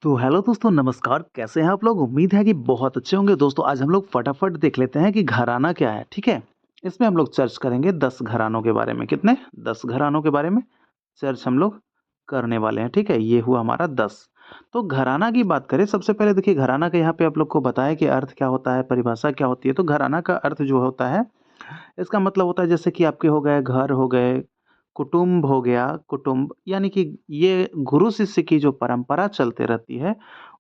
तो हेलो दोस्तों, नमस्कार। कैसे हैं आप लोग? उम्मीद है कि बहुत अच्छे होंगे। दोस्तों आज हम लोग फटाफट देख लेते हैं कि घराना क्या है, ठीक है? इसमें हम लोग चर्च करेंगे 10 घरानों के बारे में। कितने? 10 घरानों के बारे में चर्च हम लोग करने वाले हैं, ठीक है? ये हुआ हमारा 10। तो घराना की बात करें, सबसे पहले देखिए घराना का यहाँ पे आप लोग को बताया कि अर्थ क्या होता है, परिभाषा क्या होती है। तो घराना का अर्थ जो होता है, इसका मतलब होता है जैसे कि आपके हो गए घर हो गए, कुटुंब हो गया, कुटुंब यानी कि ये गुरु शिष्य की जो परंपरा चलते रहती है,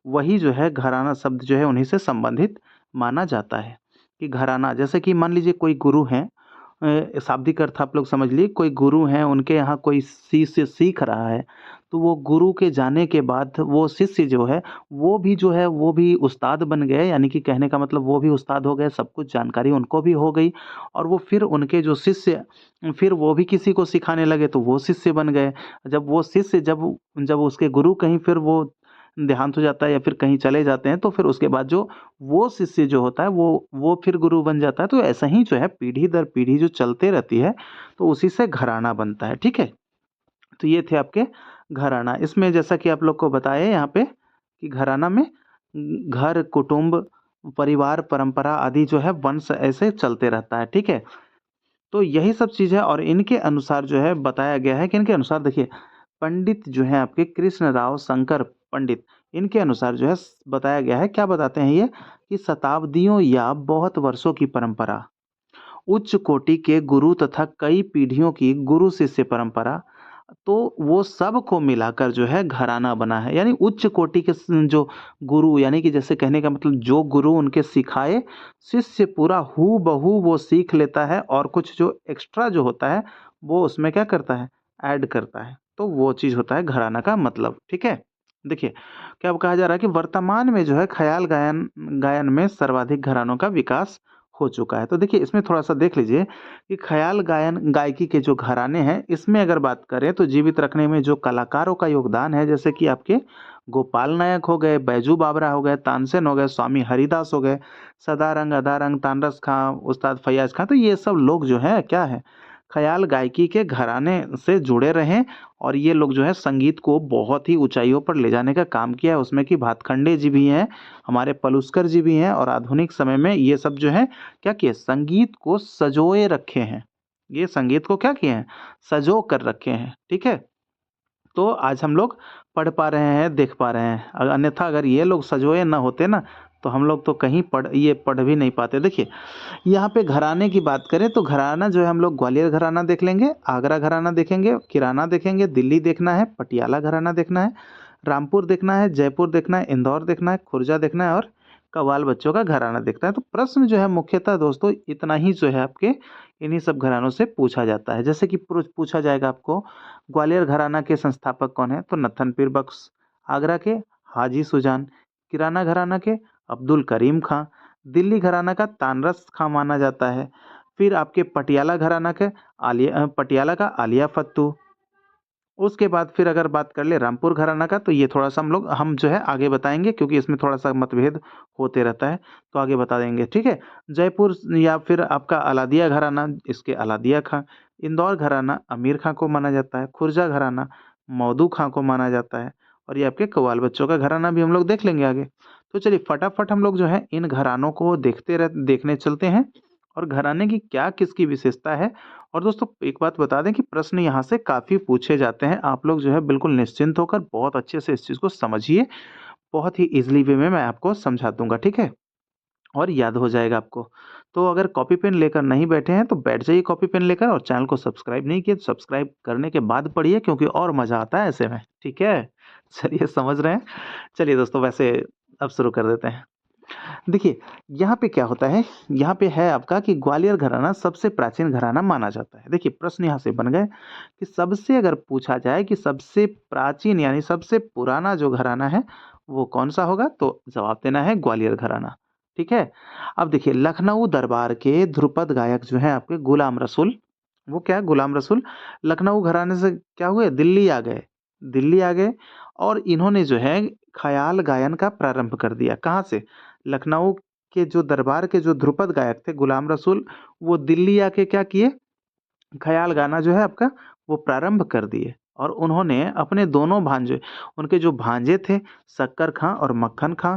वही जो है घराना शब्द जो है उन्हीं से संबंधित माना जाता है। कि घराना जैसे कि मान लीजिए कोई गुरु हैं, शाब्दिक अर्थ आप लोग समझ लिए, कोई गुरु हैं, उनके यहाँ कोई शिष्य सीख रहा है, तो वो गुरु के जाने के बाद वो शिष्य जो है, वो भी जो है वो भी उस्ताद बन गए, यानी कि कहने का मतलब वो भी उस्ताद हो गए, सब कुछ जानकारी उनको भी हो गई और वो फिर उनके जो शिष्य फिर वो भी किसी को सिखाने लगे तो वो शिष्य बन गए। जब वो शिष्य जब जब उसके गुरु कहीं फिर वो देहांत हो जाता है या फिर कहीं चले जाते हैं, तो फिर उसके बाद जो वो शिष्य जो होता है वो फिर गुरु बन जाता है। तो ऐसा ही जो है पीढ़ी दर पीढ़ी जो चलते रहती है, तो उसी से घराना बनता है, ठीक है? तो ये थे आपके घराना। इसमें जैसा कि आप लोग को बताया यहाँ पे कि घराना में घर, कुटुंब, परिवार, परंपरा आदि जो है वंश ऐसे चलते रहता है, ठीक है? तो यही सब चीज़ है और इनके अनुसार जो है बताया गया है कि इनके अनुसार देखिए, पंडित जो हैं आपके कृष्ण राव शंकर पंडित, इनके अनुसार जो है बताया गया है, क्या बताते हैं ये? कि शताब्दियों या बहुत वर्षों की परंपरा, उच्च कोटि के गुरु तथा कई पीढ़ियों की गुरु शिष्य परंपरा, तो वो सब को मिलाकर जो है घराना बना है। यानी उच्च कोटि के जो गुरु, यानी कि जैसे कहने का मतलब जो गुरु उनके सिखाए, शिष्य पूरा हूबहू बहू वो सीख लेता है और कुछ जो एक्स्ट्रा जो होता है वो उसमें क्या करता है, ऐड करता है। तो वो चीज़ होता है घराना का मतलब, ठीक है? देखिए, क्या कहा जा रहा है कि वर्तमान में जो है ख्याल गायन गायन में सर्वाधिक घरानों का विकास हो चुका है। तो देखिए इसमें थोड़ा-सा देख लीजिए कि ख़याल गायन गायकी के जो घराने हैं, इसमें अगर बात करें तो जीवित रखने में जो कलाकारों का योगदान है, जैसे कि आपके गोपाल नायक हो गए, बैजू बावरा हो गए, तानसेन हो गए, स्वामी हरिदास हो गए, सदारंग, अदारंग, तानरस खां, उस्ताद फैयाज़ खां, तो ये सब लोग जो हैं क्या है, ख़याल गायकी के घराने से जुड़े रहे हैं और ये लोग जो है संगीत को बहुत ही ऊँचाइयों पर ले जाने का काम किया है। उसमें कि भातखंडे जी भी हैं, हमारे पलुस्कर जी भी हैं और आधुनिक समय में ये सब जो है क्या किए, संगीत को सँजोए रखे हैं। ये संगीत को क्या किए हैं? सँजो कर रखे हैं, ठीक है? तो आज हम लोग पढ़ पा रहे हैं, देख पा रहे हैं। अन्यथा अगर ये लोग सँजोए ना होते ना, तो हम लोग तो कहीं पढ़ भी नहीं पाते। देखिए, यहाँ पे घराने की बात करें तो घराना जो है हम लोग ग्वालियर घराना देख लेंगे, आगरा घराना देखेंगे, किराना देखेंगे, दिल्ली देखना है, पटियाला घराना देखना है, रामपुर देखना है, जयपुर देखना है, इंदौर देखना है, खुर्जा देखना है और कव्वाल बच्चों का घराना देखना है। तो प्रश्न जो है मुख्यतः दोस्तों इतना ही जो है आपके इन्हीं सब घरानों से पूछा जाता है। जैसे कि पूछा जाएगा आपको, ग्वालियर घराना के संस्थापक कौन हैं? तो नत्थन पीर बख्श, आगरा के हाजी सुजान, किराना घराना के अब्दुल करीम खां, दिल्ली घराना का तानरस खां माना जाता है। फिर आपके पटियाला घराना के पटियाला का आलिया फत्तू। उसके बाद फिर अगर बात कर ले रामपुर घराना का, तो ये थोड़ा-सा हम जो है आगे बताएँगे क्योंकि इसमें थोड़ा-सा मतभेद होते रहता है, तो आगे बता देंगे, ठीक है? जयपुर या फिर आपका अलादिया घराना, इसके अलादिया खां, इंदौर घराना अमीर खां को माना जाता है, खुर्जा घराना मौदू खां को माना जाता है और ये आपके कव्वाल बच्चों का घराना भी हम लोग देख लेंगे आगे। तो चलिए फटाफट हम लोग जो है इन घरानों को देखने चलते हैं और घराने की क्या किसकी विशेषता है। और दोस्तों एक बात बता दें कि प्रश्न यहाँ से काफ़ी पूछे जाते हैं। आप लोग जो है बिल्कुल निश्चिंत होकर बहुत अच्छे से इस चीज़ को समझिए। बहुत ही ईज़िली वे में मैं आपको समझा दूँगा, ठीक है? और याद हो जाएगा आपको। तो अगर कॉपी पेन लेकर नहीं बैठे हैं तो बैठ जाइए कॉपी पेन लेकर और चैनल को सब्सक्राइब नहीं किए तो सब्सक्राइब करने के बाद पढ़िए क्योंकि और मज़ा आता है ऐसे में, ठीक है? चलिए समझ रहे हैं? चलिए दोस्तों वैसे अब शुरू कर देते हैं। देखिए, यहाँ पे क्या होता है, यहाँ पे है आपका कि ग्वालियर घराना सबसे प्राचीन घराना माना जाता है। देखिए, प्रश्न यहाँ से बन गए कि सबसे अगर पूछा जाए कि सबसे प्राचीन यानी सबसे पुराना जो घराना है, वो कौन-सा होगा? तो जवाब देना है ग्वालियर घराना, ठीक है? अब देखिए, लखनऊ दरबार के ध्रुपद गायक जो हैं आपके गुलाम रसूल, वो क्या है गुलाम रसूल, लखनऊ घराने से क्या हुए? दिल्ली आ गए। दिल्ली आ गए और इन्होंने जो है ख़याल गायन का प्रारंभ कर दिया। कहाँ से? लखनऊ के जो दरबार के जो ध्रुपद गायक थे गुलाम रसूल, वो दिल्ली आके क्या किए, ख़याल गाना जो है आपका वो प्रारंभ कर दिए और उन्होंने अपने दोनों भांजे, उनके जो भांजे थे शक्कर खां और मक्खन खां,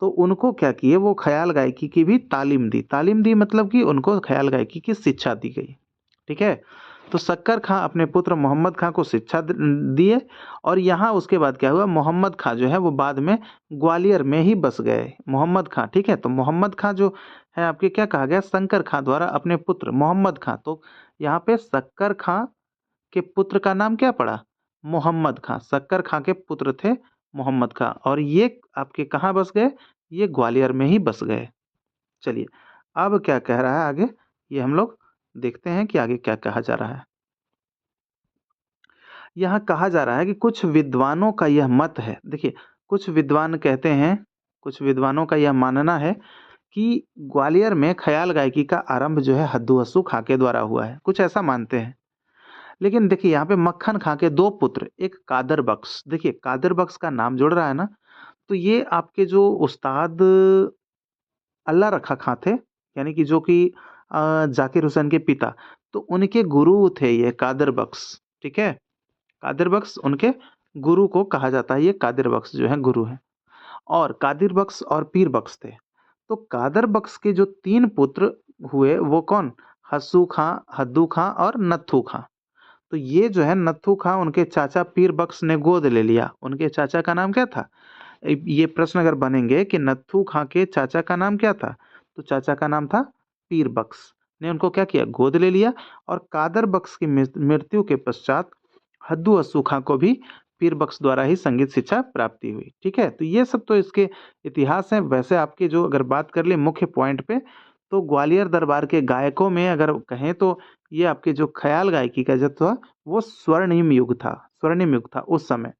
तो उनको क्या किए, वो ख्याल गायकी की भी तालीम दी। तालीम दी मतलब कि उनको ख्याल गायकी की शिक्षा दी गई। ठीक है। तो शक्कर खां अपने पुत्र मोहम्मद खां को शिक्षा दिए, और यहाँ उसके बाद क्या हुआ, मोहम्मद खां जो है वो बाद में ग्वालियर में ही बस गए। मोहम्मद खां, ठीक है। तो मोहम्मद खां जो है आपके क्या कहा गया, शंकर खां द्वारा अपने पुत्र मोहम्मद खां, तो यहाँ पे शक्कर खां के पुत्र का नाम क्या पड़ा, मोहम्मद खां। शक्कर खां के पुत्र थे मोहम्मद खां, और ये आपके कहाँ बस गए, ये ग्वालियर में ही बस गए। चलिए, अब क्या कह रहा है आगे, ये हम लोग देखते हैं कि आगे क्या कहा जा रहा है। यहाँ कहा जा रहा है कि कुछ विद्वानों का यह मत है। देखिए, कुछ विद्वान कहते हैं, कुछ विद्वानों का यह मानना है कि ग्वालियर में ख्याल गायकी का आरंभ जो है हद्दू हस्सू खां के द्वारा हुआ है, कुछ ऐसा मानते हैं। लेकिन देखिए, यहाँ पे मक्खन खां के दो पुत्र, एक कादर बख्श, देखिए कादर बख्श का नाम जुड़ रहा है ना, तो ये आपके जो उस्ताद अल्लाह रखा खां थे, यानी कि जो कि जाकिर हुसैन के पिता, तो उनके गुरु थे ये कादर बख्श। ठीक है। कादिर बख्श उनके गुरु को कहा जाता है, ये कादिर बख्श जो है गुरु है। और कादिर बख्श और पीर बख्श थे। तो कादर बख्श के जो तीन पुत्र हुए वो कौन, हस्सू खां, हद्दू खां और नत्थू खां। तो ये जो है नत्थू खां, उनके चाचा पीर बख्श ने गोद ले लिया। उनके चाचा का नाम क्या था, ये प्रश्न अगर बनेंगे कि नत्थू खां के चाचा का नाम क्या था, तो चाचा का नाम था पीर बख्श, ने उनको क्या किया, गोद ले लिया। और कादर बख्श की मृत्यु के पश्चात हद्दू हस्सू खां को भी पीर बख्श द्वारा ही संगीत शिक्षा प्राप्ति हुई। ठीक है। तो ये सब तो इसके इतिहास हैं। वैसे आपके जो अगर बात कर ले मुख्य पॉइंट पे, तो ग्वालियर दरबार के गायकों में अगर कहें तो ये आपके जो ख्याल गायकी का जो था वो स्वर्णिम युग था, स्वर्णिम युग था उस समय।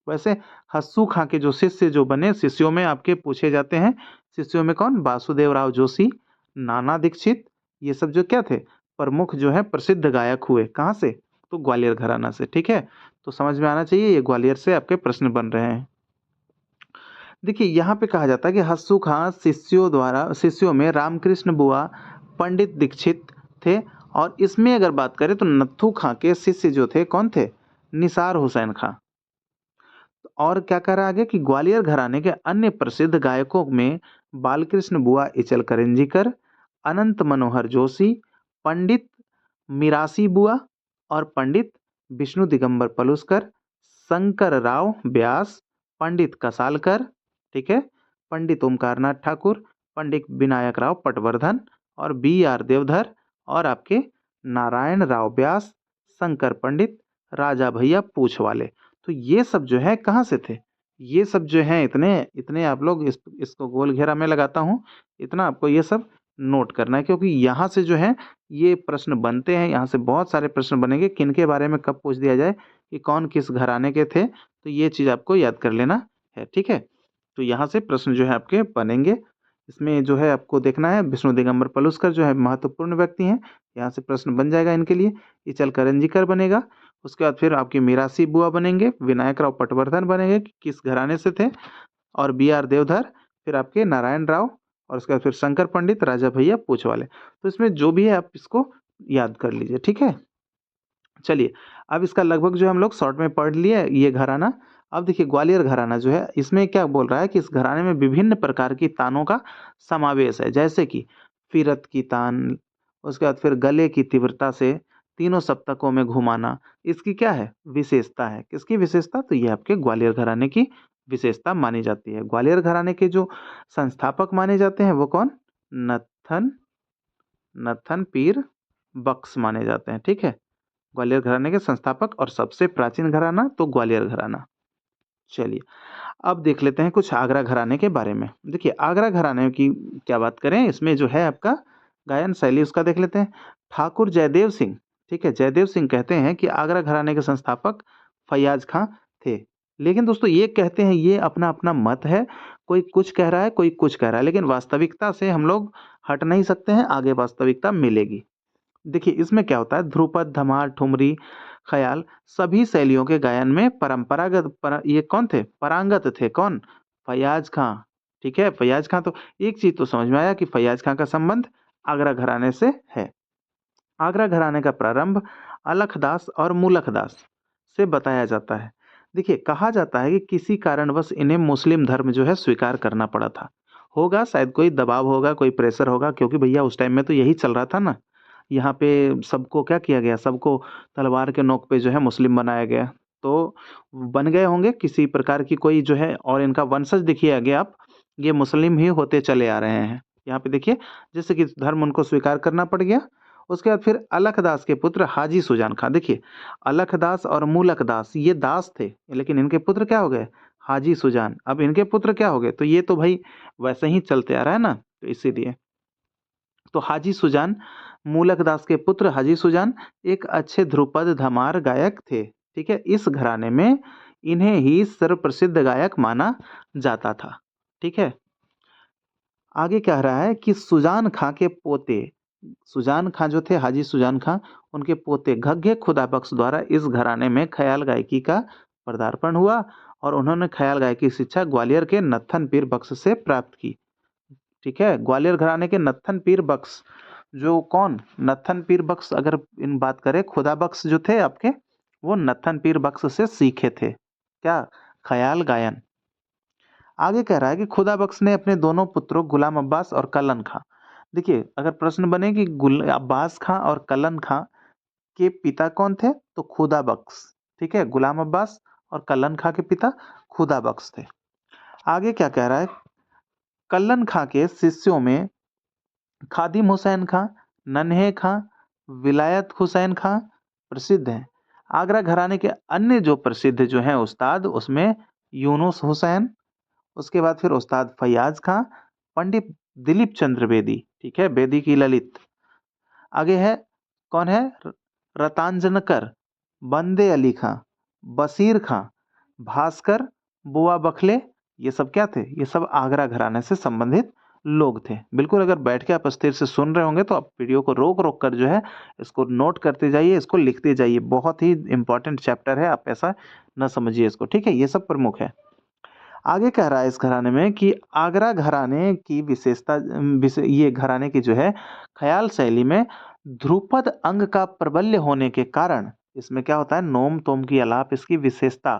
वैसे हस्सू खां के जो शिष्य जो बने, शिष्यों में आपके पूछे जाते हैं, शिष्यों में कौन, वासुदेव राव जोशी, नाना दीक्षित, ये सब जो क्या थे, प्रमुख जो है प्रसिद्ध गायक हुए। कहाँ से, तो ग्वालियर घराना से। ठीक है। तो समझ में आना चाहिए, ये ग्वालियर से आपके प्रश्न बन रहे हैं। देखिए, यहाँ पे कहा जाता है कि हस्सू खां शिष्यों में रामकृष्ण बुआ, पंडित दीक्षित थे। और इसमें अगर बात करें तो नत्थू खां के शिष्य जो थे कौन थे, निसार हुसैन खां। और क्या कह रहा है आगे कि ग्वालियर घराने के अन्य प्रसिद्ध गायकों में बालकृष्ण बुआ इचल करंजीकर, अनंत मनोहर जोशी, पंडित मिरासी बुआ और पंडित विष्णु दिगंबर पलुस्कर, शंकर राव व्यास, पंडित कसालकर, ठीक है, पंडित ओमकारनाथ ठाकुर, पंडित विनायक राव पटवर्धन और बी आर देवधर, और आपके नारायण राव व्यास, शंकर पंडित, राजा भैया पूछ वाले। तो ये सब जो है कहाँ से थे, ये सब जो है इतने इतने आप लोग इसको गोल घेरा में लगाता हूँ, इतना आपको ये सब नोट करना है, क्योंकि यहाँ से जो है ये प्रश्न बनते हैं। यहाँ से बहुत सारे प्रश्न बनेंगे, किन के बारे में कब पूछ दिया जाए कि कौन किस घराने के थे, तो ये चीज़ आपको याद कर लेना है। ठीक है। तो यहाँ से प्रश्न जो है आपके बनेंगे। इसमें जो है आपको देखना है, विष्णु दिगंबर पलुस्कर जो है महत्वपूर्ण व्यक्ति हैं, यहाँ से प्रश्न बन जाएगा इनके लिए। इचल करंजीकर बनेगा, उसके बाद फिर आपकी मीरासी बुआ बनेंगे, विनायक राव पटवर्धन बनेंगे कि किस घराने से थे, और बी आर देवधर, फिर आपके नारायण राव, और उसके बाद फिर शंकर पंडित, राजा भैया पूछ वाले। तो इसमें जो भी है आप इसको याद कर लीजिए। ठीक है। चलिए, अब इसका लगभग जो हम लोग शॉर्ट में पढ़ लिए ये घराना। अब देखिए, ग्वालियर घराना जो है इसमें क्या बोल रहा है कि इस घराने में विभिन्न प्रकार की तानों का समावेश है, जैसे कि फिरत की तान, उसके बाद फिर गले की तीव्रता से तीनों सप्तकों में घुमाना, इसकी क्या है, विशेषता है। किसकी विशेषता, तो ये आपके ग्वालियर घराने की विशेषता मानी जाती है। ग्वालियर घराने के जो संस्थापक माने जाते हैं वो कौन, नत्थन नत्थन पीर बख्श माने जाते हैं। ठीक है। ग्वालियर घराने के संस्थापक और सबसे प्राचीन घराना तो ग्वालियर घराना। चलिए, अब देख लेते हैं कुछ आगरा घराने के बारे में। देखिए, आगरा घराने की क्या बात करें, इसमें जो है आपका गायन शैली उसका देख लेते हैं। ठाकुर जयदेव सिंह, ठीक है, जयदेव सिंह कहते हैं कि आगरा घराने के संस्थापक फैयाज खां थे। लेकिन दोस्तों ये कहते हैं, ये अपना अपना मत है, कोई कुछ कह रहा है कोई कुछ कह रहा है, लेकिन वास्तविकता से हम लोग हट नहीं सकते हैं, आगे वास्तविकता मिलेगी। देखिए, इसमें क्या होता है, ध्रुपद, धमाल, ठुमरी, ख्याल, सभी शैलियों के गायन में ये कौन थे, परांगत थे। कौन, फैयाज खां। ठीक है, फैयाज खां। तो एक चीज तो समझ में आया कि फैयाज खां का संबंध आगरा घराने से है। आगरा घराने का प्रारंभ अलखदास और मुलखदास से बताया जाता है। देखिए, कहा जाता है कि किसी कारणवश इन्हें मुस्लिम धर्म जो है स्वीकार करना पड़ा था। होगा शायद कोई दबाव होगा, कोई प्रेशर होगा, क्योंकि भैया उस टाइम में तो यही चल रहा था ना। यहाँ पे सबको क्या किया गया, सबको तलवार के नोक पे जो है मुस्लिम बनाया गया। तो बन गए होंगे किसी प्रकार की कोई जो है, और इनका वंशज देखिए आगे आप, ये मुस्लिम ही होते चले आ रहे हैं। यहाँ पे देखिए, जैसे कि धर्म उनको स्वीकार करना पड़ गया। उसके बाद फिर अलखदास के पुत्र हाजी सुजान खां। देखिए, अलखदास और मूलकदास ये दास थे, लेकिन इनके पुत्र क्या हो गए, हाजी सुजान। अब इनके पुत्र क्या हो गए, तो ये तो भाई वैसे ही चलते आ रहा है ना, तो इसीलिए। तो हाजी सुजान, मूलकदास के पुत्र हाजी सुजान एक अच्छे ध्रुपद धमार गायक थे। ठीक है, इस घराने में इन्हें ही सर्वप्रसिद्ध गायक माना जाता था। ठीक है, आगे कह रहा है कि सुजान खां के पोते, सुजान खां जो थे, हाजी सुजान खां, उनके पोते घग्गे खुदाबख्श द्वारा इस घराने में ख्याल गायकी का पदार्पण हुआ, और उन्होंने ख्याल गायकी की शिक्षा ग्वालियर के नत्थन पीर बख्श से प्राप्त की। ठीक है, ग्वालियर घराने के नत्थन पीर बख्श, जो कौन, नत्थन पीर बख्श, अगर इन बात करें, खुदा बख्श जो थे आपके, वो नत्थन पीर बख्श से सीखे थे क्या, ख्याल गायन। आगे कह रहा है कि खुदा बख्श ने अपने दोनों पुत्रों गुलाम अब्बास और कलन खां। देखिए, अगर प्रश्न बने कि अब्बास खां और कलन खां के पिता कौन थे, तो खुदा बख्श। ठीक है, गुलाम अब्बास और कलन खां के पिता खुदा बख्श थे। आगे क्या कह रहा है, कलन खां के शिष्यों में खादिम हुसैन खां, नन्हे खां, विलायत हुसैन खां प्रसिद्ध हैं। आगरा घराने के अन्य जो प्रसिद्ध जो हैं उस्ताद, उसमें यूनुस हुसैन, उसके बाद फिर उस्ताद फैयाज खां, पंडित दिलीप चंद्र बेदी। ठीक है, बेदी की ललित। आगे है, कौन है, रतांजनकर, बंदे अली खां, बशीर खां, भास्कर, बुआ बखले। ये सब क्या थे, ये सब आगरा घराने से संबंधित लोग थे। बिल्कुल, अगर बैठ के आप स्थिर से सुन रहे होंगे तो आप वीडियो को रोक रोक कर जो है इसको नोट करते जाइए, इसको लिखते जाइए। बहुत ही इंपॉर्टेंट चैप्टर है, आप ऐसा न समझिए इसको। ठीक है, ये सब प्रमुख है। आगे कह रहा है इस घराने में कि आगरा घराने की विशेषता, ये घराने की जो है ख्याल शैली में ध्रुपद अंग का प्रबल्य होने के कारण इसमें क्या होता है, नोम तोम की अलाप इसकी विशेषता।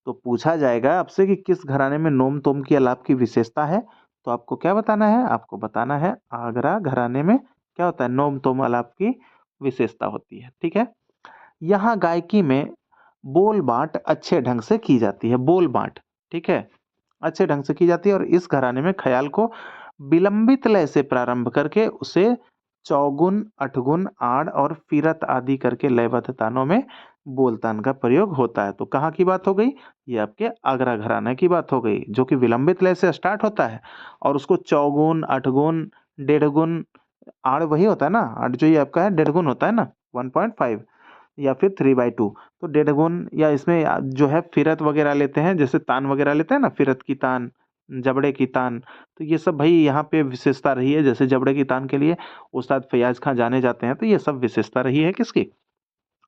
तो पूछा जाएगा आपसे कि किस घराने में नोम तोम की अलाप की विशेषता है, तो आपको क्या बताना है, आपको बताना है आगरा घराने में क्या होता है, नोम तोम अलाप की विशेषता होती है। ठीक है, यहाँ गायकी में बोल बांट अच्छे ढंग से की जाती है, बोल बांट। ठीक है, अच्छे ढंग से की जाती है, और इस घराने में ख्याल को विलंबित लय से प्रारंभ करके उसे चौगुन, अठगुन, आड़ और फिरत आदि करके लयबद्ध तानों में बोलतान का प्रयोग होता है। तो कहाँ की बात हो गई, ये आपके आगरा घराना की बात हो गई, जो कि विलंबित लय से स्टार्ट होता है और उसको चौगुन, अठगुन, डेढ़ गुन, आड़ वही होता है ना, आड़ जो ये आपका है डेढ़ गुन होता है ना, 1.5 या फिर 3/2। तो डेढ़ गुण, या इसमें जो है फिरत वगैरह लेते हैं, जैसे तान वगैरह लेते हैं ना, फिरत की तान, जबड़े की तान। तो ये सब भाई यहाँ पे विशेषता रही है। जैसे जबड़े की तान के लिए उस्ताद फैयाज खां जाने जाते हैं, तो ये सब विशेषता रही है किसकी,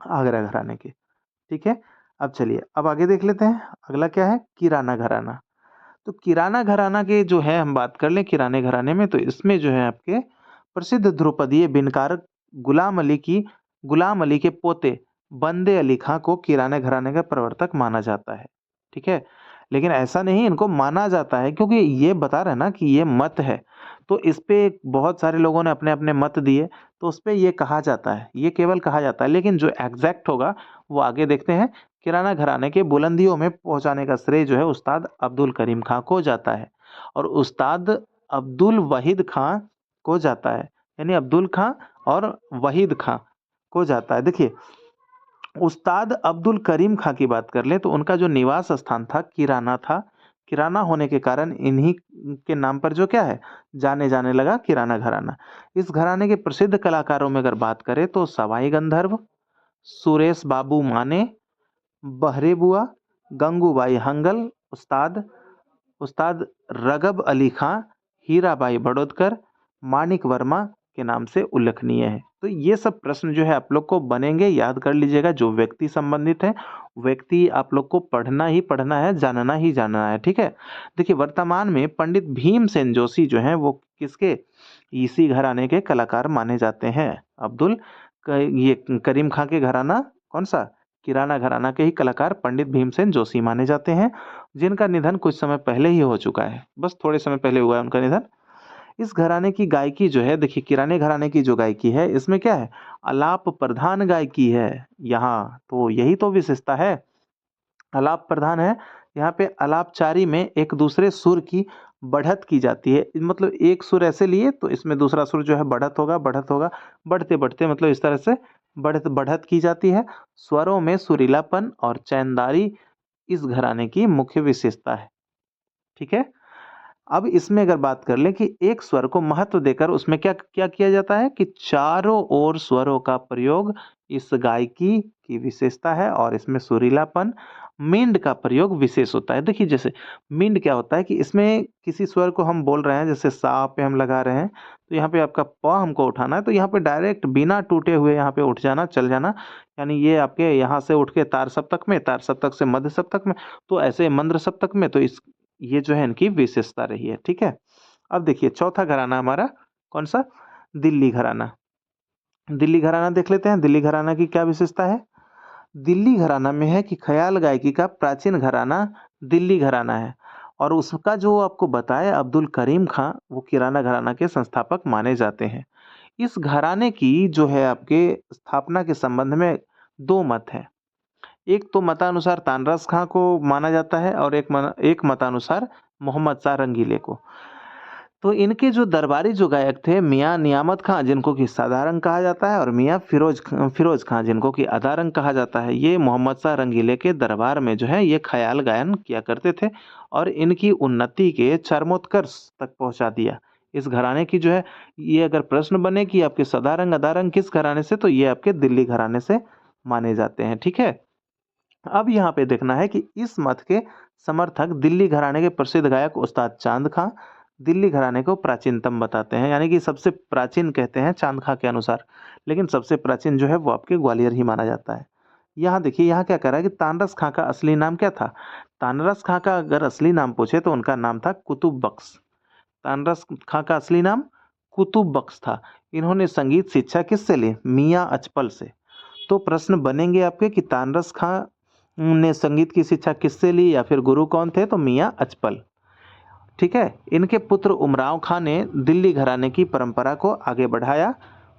आगरा घराने की। ठीक है, अब चलिए अब आगे देख लेते हैं। अगला क्या है, किराना घराना। तो किराना घराना के जो है हम बात कर लें किराने घराने में, तो इसमें जो है आपके प्रसिद्ध ध्रुपदीय बिनकार गुलाम अली के पोते बंदे अली खां को किराने घराने का प्रवर्तक माना जाता है। ठीक है, लेकिन ऐसा नहीं इनको माना जाता है, क्योंकि ये बता रहे हैं ना कि ये मत है, तो इस पे बहुत सारे लोगों ने अपने अपने मत दिए, तो उस पे ये कहा जाता है, ये केवल कहा जाता है, लेकिन जो एग्जैक्ट होगा वो आगे देखते हैं। किराना घराने के बुलंदियों में पहुंचाने का श्रेय जो है उस्ताद अब्दुल करीम खां को जाता है, और उस्ताद अब्दुल वहीद खां को जाता है, यानी अब्दुल खां और वहीद खां को जाता है। देखिए, उस्ताद अब्दुल करीम खां की बात कर लें तो उनका जो निवास स्थान था किराना था। किराना होने के कारण इन्हीं के नाम पर जो क्या है जाने जाने लगा किराना घराना। इस घराने के प्रसिद्ध कलाकारों में अगर बात करें तो सवाई गंधर्व, सुरेश बाबू माने, बहरे बुआ, गंगूबाई हंगल, उस्ताद उस्ताद रगब अली खां, हीराबाई बड़ोदकर, मानिक वर्मा के नाम से उल्लेखनीय है। तो ये सब प्रश्न जो है आप लोग को बनेंगे, याद कर लीजिएगा। जो व्यक्ति संबंधित है, व्यक्ति आप लोग को पढ़ना ही पढ़ना है, जानना ही जानना है। ठीक है, देखिए वर्तमान में पंडित भीमसेन जोशी जो हैं वो किसके, इसी घराने के कलाकार माने जाते हैं। ये करीम खां के घराना कौन सा, किराना घराना के ही कलाकार पंडित भीमसेन जोशी माने जाते हैं, जिनका निधन कुछ समय पहले ही हो चुका है, बस थोड़े समय पहले हुआ है उनका निधन। इस घराने की गायकी जो है, देखिए किराने घराने की जो गायकी है इसमें क्या है, आलाप प्रधान गायकी है यहाँ, तो यही तो विशेषता है, आलाप प्रधान है। यहाँ पे आलापचारी में एक दूसरे सुर की बढ़त की जाती है, मतलब एक सुर ऐसे लिए तो इसमें दूसरा सुर जो है बढ़त होगा, बढ़त होगा, बढ़ते बढ़ते, मतलब इस तरह से बढ़त बढ़त की जाती है। स्वरों में सुरीलापन और चैनदारी इस घराने की मुख्य विशेषता है। ठीक है, अब इसमें अगर बात कर लें कि एक स्वर को महत्व देकर उसमें क्या क्या किया जाता है कि चारों ओर स्वरों का प्रयोग इस गायकी की विशेषता है, और इसमें सुरीलापन, मींड का प्रयोग विशेष होता है। देखिए जैसे मींड क्या होता है कि इसमें किसी स्वर को हम बोल रहे हैं, जैसे सा पे हम लगा रहे हैं, तो यहाँ पे आपका प हमको उठाना है, तो यहाँ पे डायरेक्ट बिना टूटे हुए यहाँ पे उठ जाना, चल जाना, यानी ये आपके यहाँ से उठ के तार सप्तक में, तार सप्तक से मध्य सप्तक में, तो ऐसे मंद्र सप्तक में, तो इस ये जो है इनकी विशेषता रही है। ठीक है, अब देखिए चौथा घराना हमारा कौन सा, दिल्ली घराना। दिल्ली घराना देख लेते हैं, दिल्ली घराना की क्या विशेषता है। दिल्ली घराना में है कि ख्याल गायकी का प्राचीन घराना दिल्ली घराना है, और उसका जो आपको बताया अब्दुल करीम खां, वो किराना घराना के संस्थापक माने जाते हैं। इस घराने की जो है आपके स्थापना के संबंध में दो मत हैं। एक तो मतानुसार तानरस खां को माना जाता है, और एक मतानुसार मोहम्मद शाह रंगीले को। तो इनके जो दरबारी जो गायक थे, मियाँ नियामत खां जिनको कि सादारंग कहा जाता है, और मियाँ फिरोज खां जिनको कि अदारंग कहा जाता है, ये मोहम्मद शाह रंगीले के दरबार में जो है ये ख्याल गायन किया करते थे, और इनकी उन्नति के चरमोत्कर्ष तक पहुंचा दिया। इस घराने की जो है, ये अगर प्रश्न बने कि आपके सदारंग अदारंग किस घराने से, तो ये आपके दिल्ली घराने से माने जाते हैं। ठीक है, अब यहाँ पे देखना है कि इस मत के समर्थक दिल्ली घराने के प्रसिद्ध गायक उस्ताद चांद खां दिल्ली घराने को प्राचीनतम बताते हैं, यानी कि सबसे प्राचीन कहते हैं चांद खां के अनुसार, लेकिन सबसे प्राचीन जो है वो आपके ग्वालियर ही माना जाता है। यहाँ देखिए, यहाँ क्या कह रहा है कि तानरस खां का असली नाम क्या था। तानरस खां का अगर असली नाम पूछे तो उनका नाम था कुतुब बख्श। तानरस खां का असली नाम कुतुब बख्श था। इन्होंने संगीत शिक्षा किससे ली, मियाँ अचपल से। तो प्रश्न बनेंगे आपके कि तानरस खां ने संगीत की शिक्षा किससे ली, या फिर गुरु कौन थे, तो मियाँ अचपल। ठीक है, इनके पुत्र उमराव खां ने दिल्ली घराने की परंपरा को आगे बढ़ाया,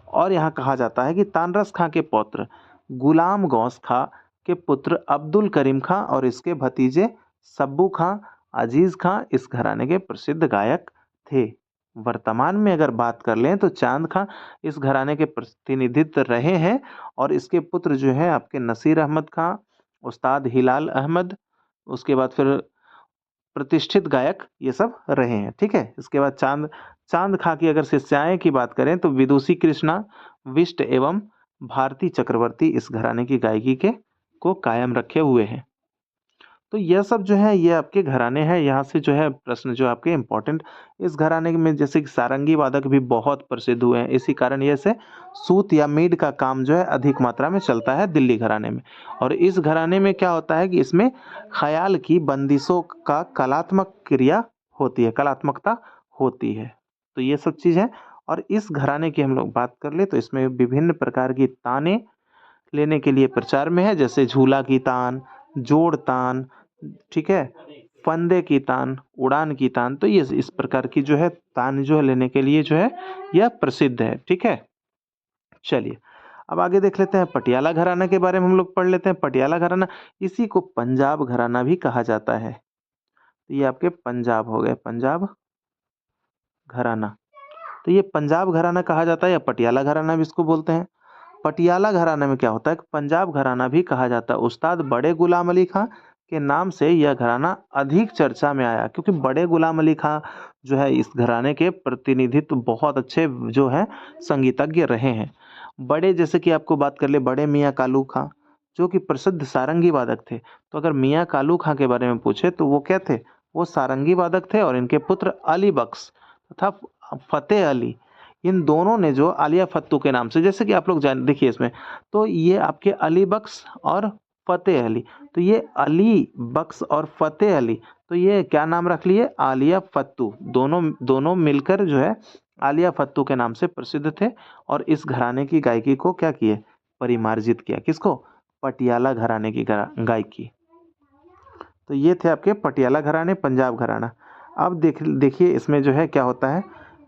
और यहाँ कहा जाता है कि तानरस खां के पौत्र गुलाम गौस खां के पुत्र अब्दुल करीम खां और इसके भतीजे सब्बू खां, अजीज खां इस घराने के प्रसिद्ध गायक थे। वर्तमान में अगर बात कर लें तो चांद खां इस घराने के प्रतिनिधित्व रहे हैं, और इसके पुत्र जो है आपके नसीर अहमद खां, उस्ताद हिलाल अहमद, उसके बाद फिर प्रतिष्ठित गायक ये सब रहे हैं। ठीक है, इसके बाद चांद चांद खां की अगर शिष्याएं की बात करें तो विदुषी कृष्णा, विष्ट एवं भारती चक्रवर्ती इस घराने की गायकी के को कायम रखे हुए हैं। तो यह सब जो है ये आपके घराने हैं। यहाँ से जो है प्रश्न जो आपके इम्पोर्टेंट, इस घराने में जैसे कि सारंगी वादक भी बहुत प्रसिद्ध हुए हैं, इसी कारण ये से सूत या मीड का काम जो है अधिक मात्रा में चलता है दिल्ली घराने में। और इस घराने में क्या होता है कि इसमें ख्याल की बंदिशों का कलात्मक क्रिया होती है, कलात्मकता होती है। तो ये सब चीज़ है। और इस घराने की हम लोग बात कर ले तो इसमें विभिन्न प्रकार की ताने लेने के लिए प्रचार में है, जैसे झूला की तान, जोड़ तान, ठीक है, फंदे की तान, उड़ान की तान। तो ये इस प्रकार की जो है तान जो है लेने के लिए जो है यह प्रसिद्ध है। ठीक है, चलिए अब आगे देख लेते हैं पटियाला घराना के बारे में हम लोग पढ़ लेते हैं। पटियाला घराना, इसी को पंजाब घराना भी कहा जाता है। तो ये आपके पंजाब हो गए, पंजाब घराना। तो ये पंजाब घराना कहा जाता है, या पटियाला घराना भी इसको बोलते हैं। पटियाला घराने में क्या होता है, पंजाब घराना भी कहा जाता है। उस्ताद बड़े गुलाम अली खां के नाम से यह घराना अधिक चर्चा में आया, क्योंकि बड़े गुलाम अली खां जो है इस घराने के प्रतिनिधित्व बहुत अच्छे जो है संगीतज्ञ रहे हैं। बड़े जैसे कि आपको बात कर ले, बड़े मियाँ कालू खां जो कि प्रसिद्ध सारंगी वादक थे। तो अगर मियाँ कालू खां के बारे में पूछे तो वो क्या थे, वो सारंगी वादक थे, और इनके पुत्र अली बख्श तथा फतेह अली, इन दोनों ने जो आलिया फत्तू के नाम से, जैसे कि आप लोग जान देखिए इसमें, तो ये आपके अली बख्श और फतेह अली, तो ये अली बख्श और फतेह अली, तो ये क्या नाम रख लिए, आलिया फत्तू। दोनों दोनों मिलकर जो है आलिया फत्तू के नाम से प्रसिद्ध थे, और इस घराने की गायकी को क्या किए, परिमार्जित किया। किसको, पटियाला घराने की गायकी। तो ये थे आपके पटियाला घराने, पंजाब घराना। अब देखिए इसमें जो है क्या होता है,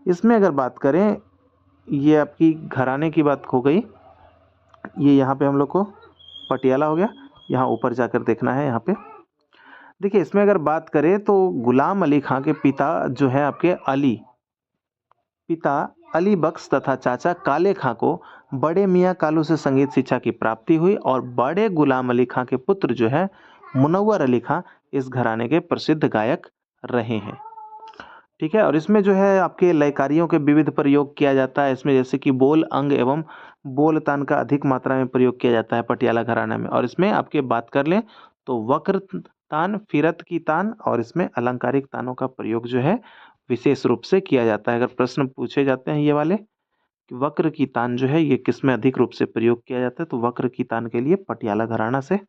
इसमें अगर बात करें, ये आपकी घराने की बात हो गई। ये यहाँ पे हम लोग को पटियाला हो गया, यहाँ ऊपर जाकर देखना है। यहाँ पे देखिए इसमें अगर बात करें तो गुलाम अली खां के पिता जो है आपके पिता अली बख्श तथा चाचा काले खां को बड़े मियाँ कालू से संगीत शिक्षा की प्राप्ति हुई और बड़े गुलाम अली खां के पुत्र जो है मुनव्वर अली खां इस घराने के प्रसिद्ध गायक रहे हैं। ठीक है, और इसमें जो है आपके लयकारियों के विविध प्रयोग किया जाता है इसमें, जैसे कि बोल, अंग एवं बोल तान का अधिक मात्रा में प्रयोग किया जाता है पटियाला घराना में। और इसमें आपके बात कर लें तो वक्र तान, फिरत की तान और इसमें अलंकारिक तानों का प्रयोग जो है विशेष रूप से किया जाता है। अगर प्रश्न पूछे जाते हैं ये वाले कि वक्र की तान जो है ये किसमें अधिक रूप से प्रयोग किया जाता है, तो वक्र की तान के लिए पटियाला घराना से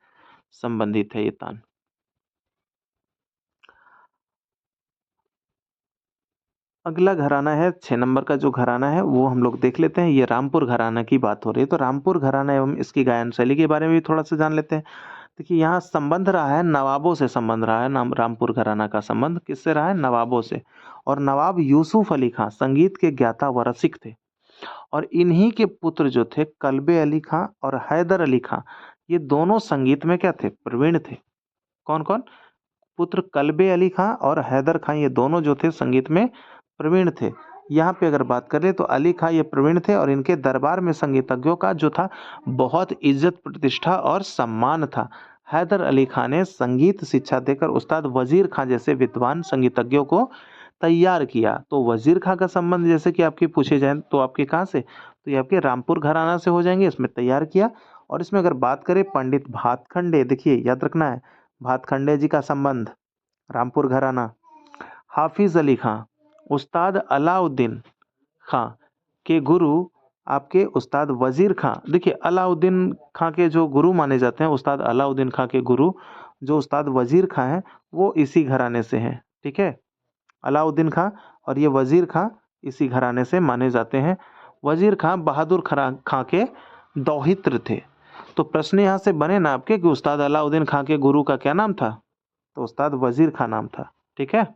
संबंधित है ये तान। अगला घराना है 6 नंबर का जो घराना है वो हम लोग देख लेते हैं। ये रामपुर घराना की बात हो रही है, तो रामपुर घराना एवं इसकी गायन शैली के बारे में भी थोड़ा सा जान लेते हैं। देखिए यहाँ संबंध रहा है, नवाबों से संबंध रहा है। नाम रामपुर घराना का संबंध किससे रहा है? नवाबों से। और नवाब यूसुफ अली खां संगीत के ज्ञाता व रसिक थे, और इन्हीं के पुत्र जो थे कल्बे अली खां और हैदर अली खां, ये दोनों संगीत में क्या थे? प्रवीण थे। कौन कौन? पुत्र कल्बे अली खां और हैदर खां, ये दोनों जो थे संगीत में प्रवीण थे। यहाँ पे अगर बात करें तो अली खां ये प्रवीण थे और इनके दरबार में संगीतज्ञों का जो था बहुत इज्जत, प्रतिष्ठा और सम्मान था। हैदर अली खां ने संगीत शिक्षा देकर उस्ताद वजीर खां जैसे विद्वान संगीतज्ञों को तैयार किया। तो वजीर खां का संबंध जैसे कि आपके पूछे जाए तो आपके कहाँ से? तो ये आपके रामपुर घराना से हो जाएंगे, इसमें तैयार किया। और इसमें अगर बात करें पंडित भातखंडे, देखिए याद रखना है, भातखंडे जी का संबंध रामपुर घराना। हाफिज अली खां उस्ताद अलाउद्दीन खां के गुरु आपके उस्ताद वजीर खां। देखिए अलाउद्दीन खां के जो गुरु माने जाते हैं, उस्ताद अलाउद्दीन खां के गुरु जो उस्ताद वजीर खां हैं वो इसी घराने से हैं। ठीक है, अलाउद्दीन खां और ये वजीर खां इसी घराने से माने जाते हैं। वजीर खां बहादुर खां के दौहित्र थे। तो प्रश्न यहाँ से बने ना आपके कि उस्ताद अलाउद्दीन खां के गुरु का क्या नाम था? तो उस्ताद वजीर खां नाम था। ठीक है,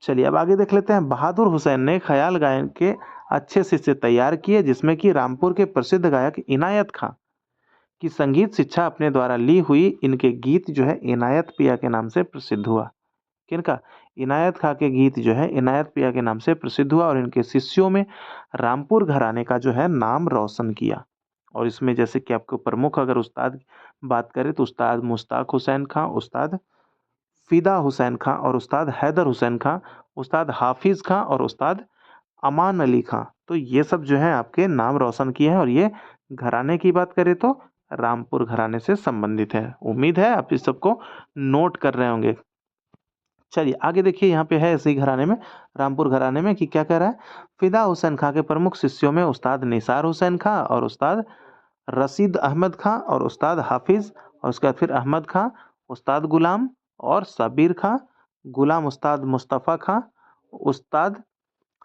चलिए अब आगे देख लेते हैं। बहादुर हुसैन ने ख्याल गायन के अच्छे शिष्य तैयार किए, जिसमें कि रामपुर के प्रसिद्ध गायक इनायत खां की संगीत शिक्षा अपने द्वारा ली हुई। इनके गीत जो है इनायत पिया के नाम से प्रसिद्ध हुआ। किनका? इनायत खां के गीत जो है इनायत पिया के नाम से प्रसिद्ध हुआ और इनके शिष्यों में रामपुर घराने का जो है नाम रोशन किया। और इसमें जैसे कि आपको प्रमुख अगर उस्ताद बात करें तो उस्ताद मुश्ताक हुसैन खां, उस्ताद फिदा हुसैन खां और उस्ताद हैदर हुसैन खां, उस्ताद हाफिज खां और उस्ताद अमान अली खां। तो ये सब जो है आपके नाम रोशन किए हैं और ये घराने की बात करें तो रामपुर घराने से संबंधित है। उम्मीद है आप इस सबको नोट कर रहे होंगे। चलिए आगे देखिए, यहाँ पे है इसी घराने में, रामपुर घराने में, कि क्या कह रहा है। फिदा हुसैन खां के प्रमुख शिष्यों में उस्ताद निसार हुसैन खां और उस्ताद रशीद अहमद खां और उस्ताद हाफिज, और उसके बाद फिर अहमद खां, उस्ताद गुलाम और सबीर खां, गुलाम उस्ताद मुस्तफ़ा खां, उस्ताद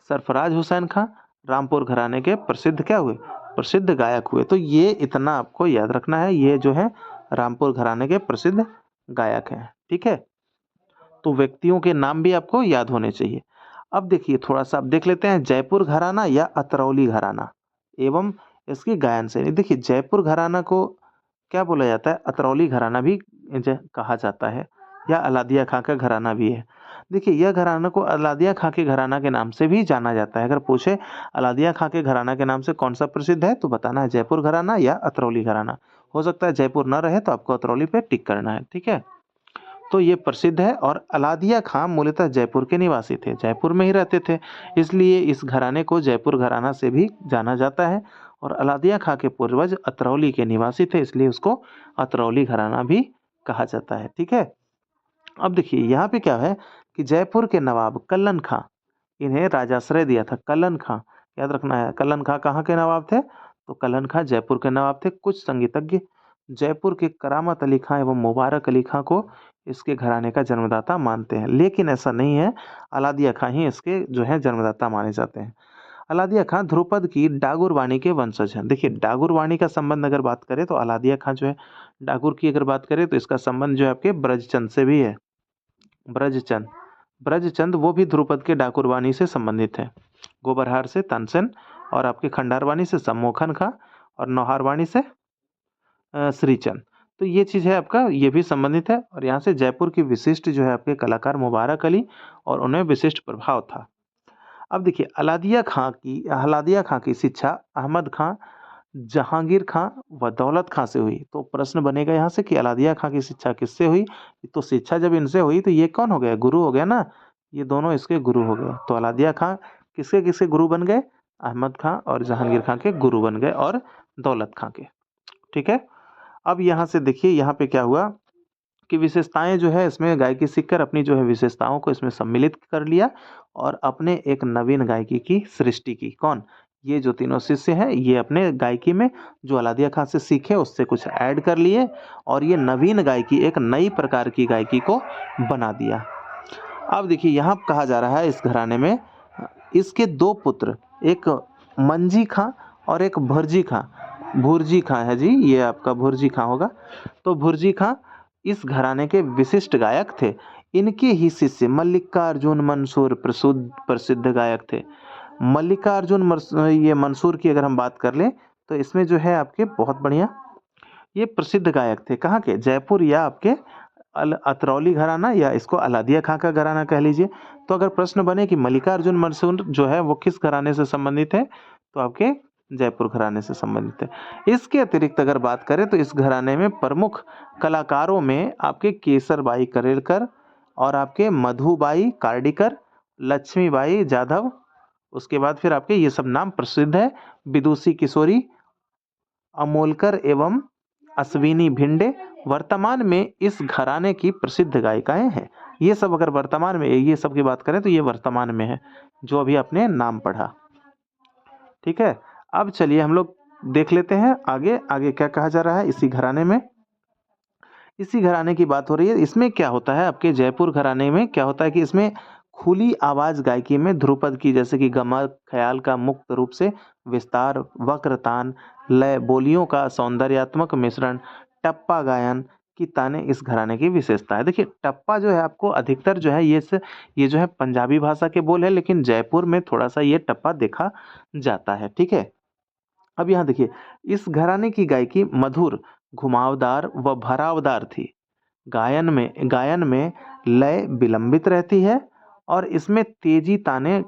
सरफराज हुसैन खां रामपुर घराने के प्रसिद्ध क्या हुए? प्रसिद्ध गायक हुए। तो ये इतना आपको याद रखना है, ये जो है रामपुर घराने के प्रसिद्ध गायक हैं। ठीक है, तो व्यक्तियों के नाम भी आपको याद होने चाहिए। अब देखिए थोड़ा सा अब देख लेते हैं जयपुर घराना या अतरौली घराना एवं इसकी गायन शैली। देखिए जयपुर घराना को क्या बोला जाता है? अतरौली घराना भी कहा जाता है, या अलादिया खां का घराना भी है। देखिए यह घराना को अलादिया खां के घराना के नाम से भी जाना जाता है। अगर पूछे अलादिया खां के घराना के नाम से कौन सा प्रसिद्ध है, तो बताना है जयपुर घराना या अतरौली घराना। हो सकता है जयपुर न रहे तो आपको अतरौली पे टिक करना है। ठीक है, तो ये प्रसिद्ध है। और अलादिया खां मूलतः जयपुर के निवासी थे, जयपुर में ही रहते थे, इसलिए इस घराने को जयपुर घराना से भी जाना जाता है। और अलादिया खां के पूर्वज अतरौली के निवासी थे, इसलिए उसको अतरौली घराना भी कहा जाता है। ठीक है, अब देखिए यहाँ पे क्या है कि जयपुर के नवाब कल्लन खां, इन्हें राजाश्रय दिया था। कल्लन खां याद रखना है, कल्लन खां कहाँ के नवाब थे? तो कल्लन खां जयपुर के नवाब थे। कुछ संगीतज्ञ जयपुर के करामत अली खां एवं मुबारक अली खां को इसके घराने का जन्मदाता मानते हैं, लेकिन ऐसा नहीं है, अलादिया खां ही इसके जो है जन्मदाता माने जाते हैं। अलादिया खां ध्रुपद की डागुर वाणी के वंशज हैं। देखिए डागुर वाणी का संबंध अगर बात करें तो अलादिया खां जो है डागुर की अगर बात करें तो इसका संबंध जो है आपके ब्रजचंद से भी है। ब्रजचंद ब्रजचंद वो भी ध्रुपद के डाकुर वाणी से संबंधित है। गोबरहार से तानसेन और आपके खंडारवाणी से सम्मोहन खां और नौहारवाणी से श्रीचंद। तो ये चीज़ है आपका, ये भी संबंधित है। और यहाँ से जयपुर की विशिष्ट जो है आपके कलाकार मुबारक अली और उन्हें विशिष्ट प्रभाव था। अब देखिए अलादिया खां की शिक्षा अहमद खां, जहांगीर खां व दौलत खां से हुई। तो प्रश्न बनेगा यहाँ से कि अलादिया खां की शिक्षा किससे हुई? तो शिक्षा जब इनसे हुई तो ये कौन हो गया? गुरु हो गया ना, ये दोनों इसके गुरु हो गए। तो अलादिया खां किसके किसके गुरु बन गए? अहमद खां और जहांगीर खां के गुरु बन गए और दौलत खां के। ठीक है। अब यहाँ से देखिए यहाँ पे क्या हुआ कि विशेषताएं जो है इसमें गायकी सीखकर अपनी जो है विशेषताओं को इसमें सम्मिलित कर लिया और अपने एक नवीन गायकी की सृष्टि की। कौन? ये जो तीनों शिष्य हैं ये अपने गायकी में जो अलादिया खां से सीखे उससे कुछ ऐड कर लिए और ये नवीन गायकी, एक नई प्रकार की गायकी को बना दिया। अब देखिए यहाँ कहा जा रहा है इस घराने में इसके दो पुत्र, एक मंजी खां और एक भुरजी खां। भुरजी खां है जी, ये आपका भुरजी खां होगा। तो भुरजी खां इस घराने के विशिष्ट गायक थे। इनके ही शिष्य मल्लिकार्जुन मंसूर प्रसिद्ध गायक थे। मल्लिकार्जुन ये मंसूर की अगर हम बात कर लें तो इसमें जो है आपके बहुत बढ़िया ये प्रसिद्ध गायक थे। कहाँ के? जयपुर या आपके अतरौली घराना या इसको अलादिया खां का घराना कह लीजिए। तो अगर प्रश्न बने कि मल्लिकार्जुन मंसूर जो है वो किस घराने से संबंधित है, तो आपके जयपुर घराने से संबंधित है। इसके अतिरिक्त अगर बात करें तो इस घराने में प्रमुख कलाकारों में आपके केसरबाई करेलकर और आपके मधुबाई कार्डिकर, लक्ष्मीबाई जाधव, उसके बाद फिर आपके ये सब नाम प्रसिद्ध है। विदुषी किशोरी, अमोलकर एवं अश्विनी भिंडे वर्तमान में इस घराने की प्रसिद्ध गायिकाएं हैं। ये सब अगर वर्तमान में ये सब की बात करें तो ये वर्तमान में है जो अभी आपने नाम पढ़ा। ठीक है। अब चलिए हम लोग देख लेते हैं आगे आगे क्या कहा जा रहा है इसी घराने में। इसी घराने की बात हो रही है। इसमें क्या होता है आपके जयपुर घराने में क्या होता है कि इसमें खुली आवाज गायकी में ध्रुपद की जैसे कि गमक, ख्याल का मुक्त रूप से विस्तार, वक्रतान, लय, बोलियों का सौंदर्यात्मक मिश्रण, टप्पा गायन की ताने इस घराने की विशेषता है। देखिए टप्पा जो है आपको अधिकतर जो है ये जो है पंजाबी भाषा के बोल है, लेकिन जयपुर में थोड़ा सा ये टप्पा देखा जाता है। ठीक है। अब यहाँ देखिए इस घराने की गायकी मधुर, घुमावदार व भरावदार थी। गायन में लय विलंबित रहती है और इसमें तेजी ताने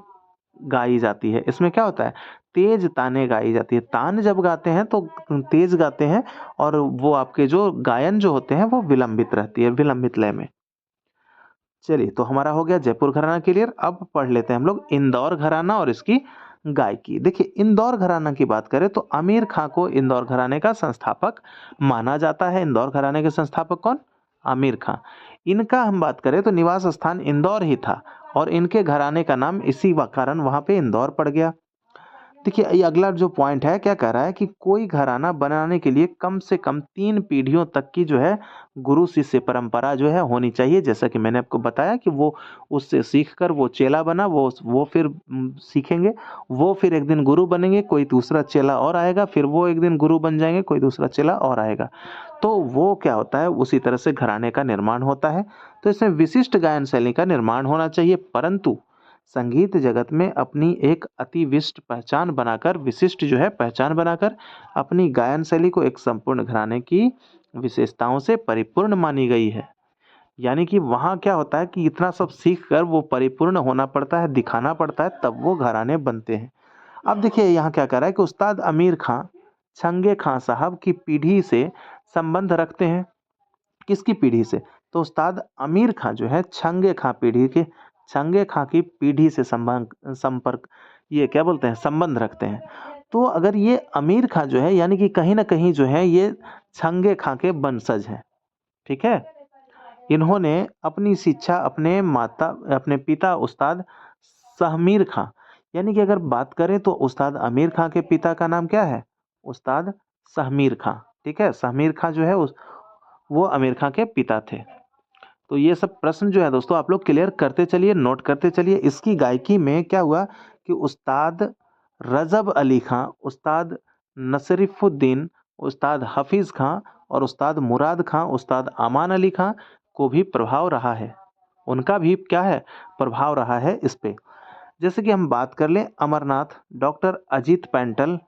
गाई जाती है। इसमें क्या होता है? तेज ताने गाई जाती है। तान जब गाते हैं तो तेज गाते हैं और वो आपके जो गायन जो होते हैं वो विलंबित रहती है, विलंबित लय में। चलिए तो हमारा हो गया जयपुर घराना क्लियर। अब पढ़ लेते हैं हम लोग इंदौर घराना और इसकी गायकी। देखिए इंदौर घराना की बात करें तो आमिर खां को इंदौर घराने का संस्थापक माना जाता है। इंदौर घराने के संस्थापक कौन? आमिर खां। इनका हम बात करें तो निवास स्थान इंदौर ही था और इनके घराने का नाम इसी कारण वहां पे इंदौर पड़ गया। देखिए ये अगला जो पॉइंट है क्या कह रहा है कि कोई घराना बनाने के लिए कम से कम 3 पीढ़ियों तक की जो है गुरु शिष्य परंपरा जो है होनी चाहिए। जैसा कि मैंने आपको बताया कि वो उससे सीख कर वो चेला बना, वो फिर सीखेंगे, वो फिर एक दिन गुरु बनेंगे, कोई दूसरा चेला और आएगा, फिर वो एक दिन गुरु बन जाएंगे, कोई दूसरा चेला और आएगा। तो वो क्या होता है उसी तरह से घराने का निर्माण होता है। तो इसमें विशिष्ट गायन शैली का निर्माण होना चाहिए, परंतु संगीत जगत में अपनी एक अति विशिष्ट पहचान बनाकर, विशिष्ट जो है पहचान बनाकर अपनी गायन शैली को एक संपूर्ण घराने की विशेषताओं से परिपूर्ण मानी गई है। यानी कि वहाँ क्या होता है कि इतना सब सीख कर वो परिपूर्ण होना पड़ता है, दिखाना पड़ता है, तब वो घराने बनते हैं। अब देखिए यहाँ क्या कह रहा है कि उस्ताद आमिर खां छंगे खां साहब की पीढ़ी से संबंध रखते हैं। किसकी पीढ़ी से? तो उस्ताद आमिर खां जो है छंगे खां की पीढ़ी से संपर्क ये क्या बोलते हैं संबंध रखते हैं। तो अगर ये आमिर खां जो है यानी कि कहीं ना कहीं जो है ये छंगे खां के वंशज हैं। ठीक है। इन्होंने अपनी शिक्षा अपने पिता उस्ताद सहमीर खां, यानी कि अगर बात करें तो उस्ताद आमिर खां के पिता का नाम क्या है? उस्ताद सहमीर खां। ठीक है। सहमीर खां जो है वो आमिर खां के पिता थे। तो ये सब प्रश्न जो है दोस्तों आप लोग क्लियर करते चलिए, नोट करते चलिए। इसकी गायकी में क्या हुआ कि उस्ताद रजब अली खां, उस्ताद नसरुद्दीन, उस्ताद हफीज़ खां और उस्ताद मुराद खां, उस्ताद अमान अली खां को भी प्रभाव रहा है। उनका भी क्या है, प्रभाव रहा है इस पे। जैसे कि हम बात कर लें अमरनाथ, डॉक्टर अजीत पैंटल,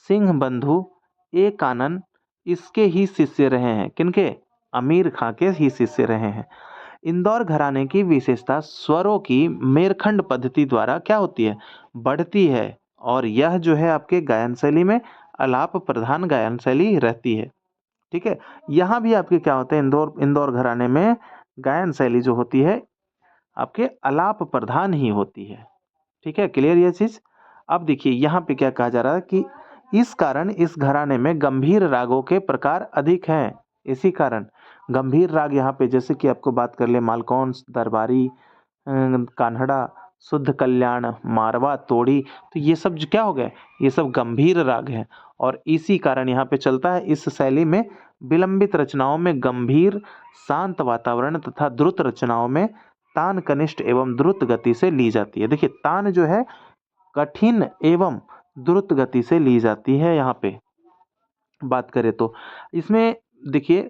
सिंह बंधु, ए कानन इसके ही शिष्य रहे हैं। किनके? अमीर खां के ही शिष्य रहे हैं। इंदौर घराने की विशेषता स्वरों की मेरखंड पद्धति द्वारा क्या होती है, बढ़ती है और यह जो है आपके गायन शैली में आलाप प्रधान गायन शैली रहती है। ठीक है, यहाँ भी आपके क्या होते हैं, इंदौर इंदौर घराने में गायन शैली जो होती है आपके आलाप प्रधान ही होती है। ठीक है, क्लियर ये चीज। अब देखिए यहाँ पे क्या कहा जा रहा है कि इस कारण इस घराने में गंभीर रागों के प्रकार अधिक हैं। इसी कारण गंभीर राग यहाँ पे, जैसे कि आपको बात कर ले मालकौंस, दरबारी, कान्हड़ा, शुद्ध कल्याण, मारवा, तोड़ी, तो ये सब जो क्या हो गए, ये सब गंभीर राग हैं। और इसी कारण यहाँ पे चलता है इस शैली में विलंबित रचनाओं में गंभीर शांत वातावरण तथा द्रुत रचनाओं में तान कनिष्ठ एवं द्रुत गति से ली जाती है। देखिए तान जो है कठिन एवं द्रुत गति से ली जाती है। यहाँ पे बात करें तो इसमें देखिए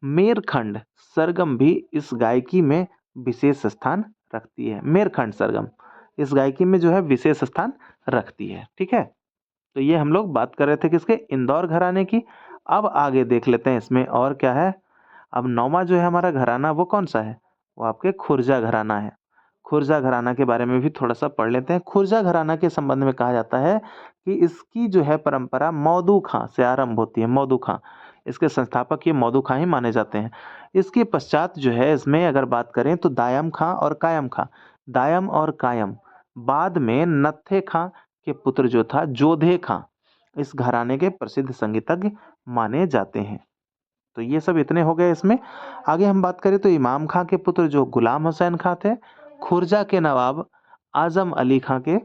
मेरखंड सरगम भी इस गायकी में विशेष स्थान रखती है। मेरखंड सरगम इस गायकी में जो है विशेष स्थान रखती है। ठीक है, तो ये हम लोग बात कर रहे थे किसके, इंदौर घराने की। अब आगे देख लेते हैं इसमें और क्या है। अब नौवां जो है हमारा घराना वो कौन सा है, वो आपके खुर्जा घराना है। खुर्जा घराना के बारे में भी थोड़ा सा पढ़ लेते हैं। खुर्जा घराना के संबंध में कहा जाता है कि इसकी जो है परंपरा मौदू खां से आरंभ होती है। मौदू खां, इसके संस्थापक ये मौदू खां ही माने जाते हैं। इसके पश्चात जो है इसमें अगर बात करें तो दायम खां और कायम खां, दायम और कायम, बाद में नत्थे खां के पुत्र जो था जोधे खां, इस घराने के प्रसिद्ध संगीतज्ञ माने जाते हैं। तो ये सब इतने हो गए इसमें। आगे हम बात करें तो इमाम खां के पुत्र जो गुलाम हुसैन खां थे, खुर्जा के नवाब आजम अली खां के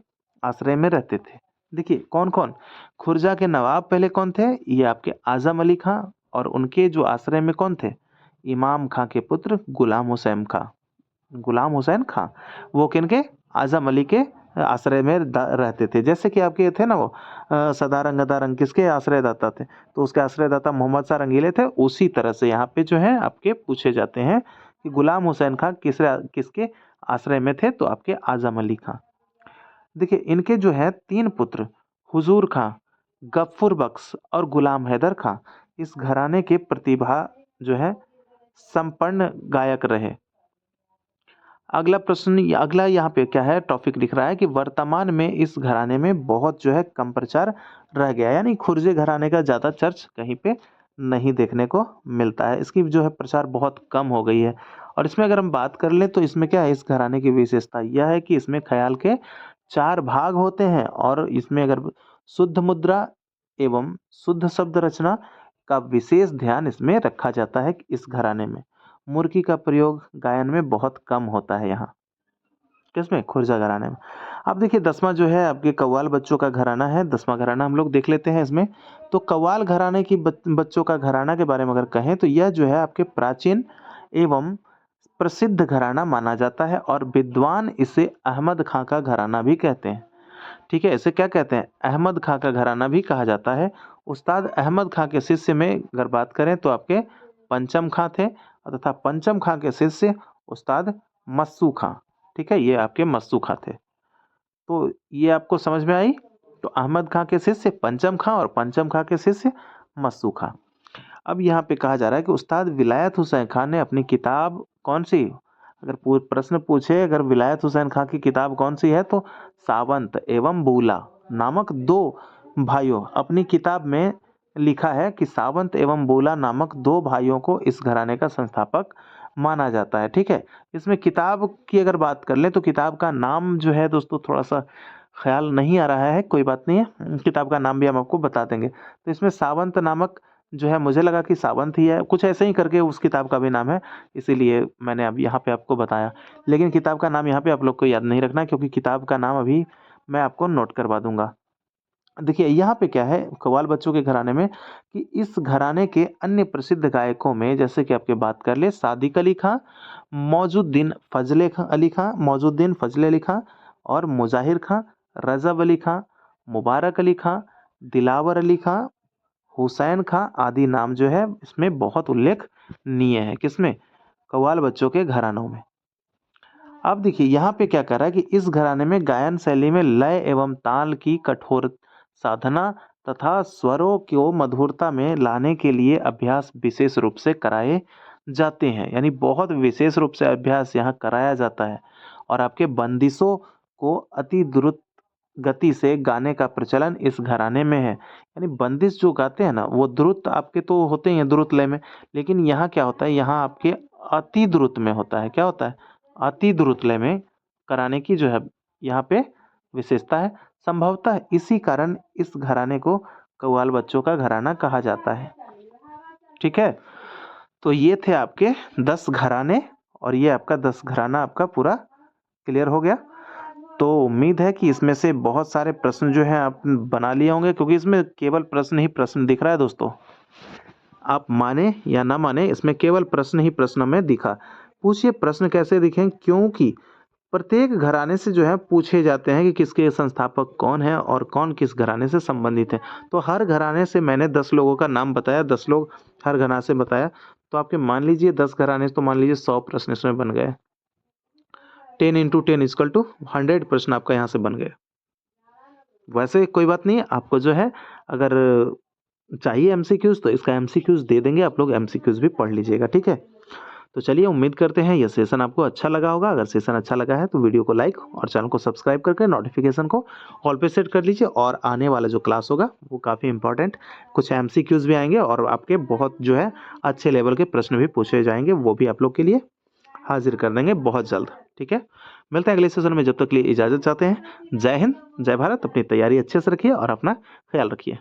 आश्रय में रहते थे। देखिए कौन कौन, खुर्जा के नवाब पहले कौन थे, ये आपके आजम अली खां, और उनके जो आश्रय में कौन थे, इमाम खां के पुत्र गुलाम हुसैन खां। गुलाम हुसैन खां वो किनके, आजम अली के आश्रय में रहते थे। जैसे कि आपके थे ना वो सदारंग गदारंग किसके आश्रयदाता थे, तो उसके आश्रयदाता मोहम्मद शाह रंगीले थे। उसी तरह से यहाँ पे जो है आपके पूछे जाते हैं कि गुलाम हुसैन खां किसके आश्रय में थे, तो आपके आजम अली खां। देखिए इनके जो है 3 पुत्र हुजूर खां, गफ्फुर बख्श और गुलाम हैदर खां इस घराने के प्रतिभा जो है संपन्न गायक रहे। अगला प्रश्न, अगला यहाँ पे क्या है टॉपिक लिख रहा है कि वर्तमान में इस घराने में बहुत जो है कम प्रचार रह गया, यानी खुर्जे घराने का ज़्यादा चर्च कहीं पे नहीं देखने को मिलता है। इसकी जो है प्रचार बहुत कम हो गई है। और इसमें अगर हम बात कर लें तो इसमें क्या है, इस घराने की विशेषता यह है कि इसमें ख्याल के 4 भाग होते हैं और इसमें अगर शुद्ध मुद्रा एवं शुद्ध शब्द रचना का विशेष ध्यान इसमें रखा जाता है। इस घराने में मुर्की का प्रयोग गायन में बहुत कम होता है। यहाँ किसमें, खुर्जा घराने में। अब देखिए 10वां जो है आपके कव्वाल बच्चों का घराना है। 10वां घराना हम लोग देख लेते हैं इसमें। तो कव्वाल घराने की बच्चों का घराना के बारे में अगर कहें तो यह जो है आपके प्राचीन एवं प्रसिद्ध घराना माना जाता है और विद्वान इसे अहमद खां का घराना भी कहते हैं। ठीक है, इसे क्या कहते हैं, अहमद खां का घराना भी कहा जाता है। उस्ताद अहमद खां के शिष्य में अगर बात करें तो आपके पंचम खां थे तथा पंचम खां के शिष्य उस्ताद मस्सू खां। ठीक है, ये आपके मस्सू खां थे। तो ये आपको समझ में आई। तो अहमद खां के शिष्य पंचम खां और पंचम खां के शिष्य मस्सू खां। अब यहाँ पे कहा जा रहा है कि उस्ताद विलायत हुसैन खान ने अपनी किताब कौन सी, अगर प्रश्न पूछे अगर विलायत हुसैन खान की किताब कौन सी है तो सावंत एवं बूला नामक 2 भाइयों, अपनी किताब में लिखा है कि सावंत एवं बूला नामक 2 भाइयों को इस घराने का संस्थापक माना जाता है। ठीक है, इसमें किताब की अगर बात कर ले तो किताब का नाम जो है दोस्तों थोड़ा सा ख्याल नहीं आ रहा है, कोई बात नहीं है, किताब का नाम भी हम आपको बता देंगे। तो इसमें सावंत नामक जो है, मुझे लगा कि सावंत ही है, कुछ ऐसे ही करके उस किताब का भी नाम है, इसीलिए मैंने अब यहाँ पे आपको बताया। लेकिन किताब का नाम यहाँ पे आप लोग को याद नहीं रखना क्योंकि किताब का नाम अभी मैं आपको नोट करवा दूंगा। देखिए यहाँ पे क्या है कव्वाल बच्चों के घराने में कि इस घराने के अन्य प्रसिद्ध गायकों में जैसे कि आपके बात कर ले सादिक अली खां, मौजुद्दीन फजले खां अली खां, मौजुद्दीन फजले अली खां और मुजाहिर खां, रजब अली खां, मुबारक अली खां, दिलावर अली खां, हुसैन खां आदि नाम जो है इसमें बहुत उल्लेखनीय है। किसमें? कव्वाल बच्चों के घरानों में। अब देखिए यहाँ पे क्या कर रहा है कि इस घराने में गायन शैली में लय एवं ताल की कठोर साधना तथा स्वरों को मधुरता में लाने के लिए अभ्यास विशेष रूप से कराए जाते हैं। यानी बहुत विशेष रूप से अभ्यास यहाँ कराया जाता है। और आपके बंदिशों को अति द्रुत गति से गाने का प्रचलन इस घराने में है। यानी बंदिश जो गाते हैं ना वो द्रुत आपके तो होते ही हैं द्रुत लय में, लेकिन यहाँ क्या होता है, यहाँ आपके अति द्रुत में होता है। क्या होता है? अति द्रुत लय में कराने की जो है यहाँ पे विशेषता है। संभवतः इसी कारण इस घराने को कव्वाल बच्चों का घराना कहा जाता है। ठीक है, तो ये थे आपके 10 घराने और ये आपका 10 घराना आपका पूरा क्लियर हो गया। तो उम्मीद है कि इसमें से बहुत सारे प्रश्न जो हैं आप बना लिए होंगे, क्योंकि इसमें केवल प्रश्न ही प्रश्न दिख रहा है दोस्तों। आप माने या ना माने, इसमें केवल प्रश्न ही प्रश्न में दिखा। पूछिए प्रश्न कैसे दिखें, क्योंकि प्रत्येक घराने से जो है पूछे जाते हैं कि किसके संस्थापक कौन है और कौन किस घराने से संबंधित है। तो हर घराने से मैंने 10 लोगों का नाम बताया, 10 लोग हर घराने से बताया, तो आपके मान लीजिए 10 घराने, तो मान लीजिए 100 प्रश्न इसमें बन गए। 10 इंटू 10 इक्वल टू 100 प्रश्न आपका यहाँ से बन गए। वैसे कोई बात नहीं, आपको जो है अगर चाहिए एमसीक्यूज तो इसका एमसीक्यूज दे देंगे, आप लोग एमसीक्यूज भी पढ़ लीजिएगा। ठीक है, तो चलिए उम्मीद करते हैं यह सेशन आपको अच्छा लगा होगा। अगर सेशन अच्छा लगा है तो वीडियो को लाइक और चैनल को सब्सक्राइब करके नोटिफिकेशन को ऑल पे सेट कर लीजिए। और आने वाला जो क्लास होगा वो काफ़ी इंपॉर्टेंट, कुछ एमसीक्यूज भी आएंगे और आपके बहुत जो है अच्छे लेवल के प्रश्न भी पूछे जाएंगे, वो भी आप लोग के लिए हाजिर कर देंगे बहुत जल्द। ठीक है, मिलते हैं अगले सेशन में, जब तक के लिए इजाज़त चाहते हैं। जय हिंद, जय भारत। अपनी तैयारी अच्छे से रखिए और अपना ख्याल रखिए।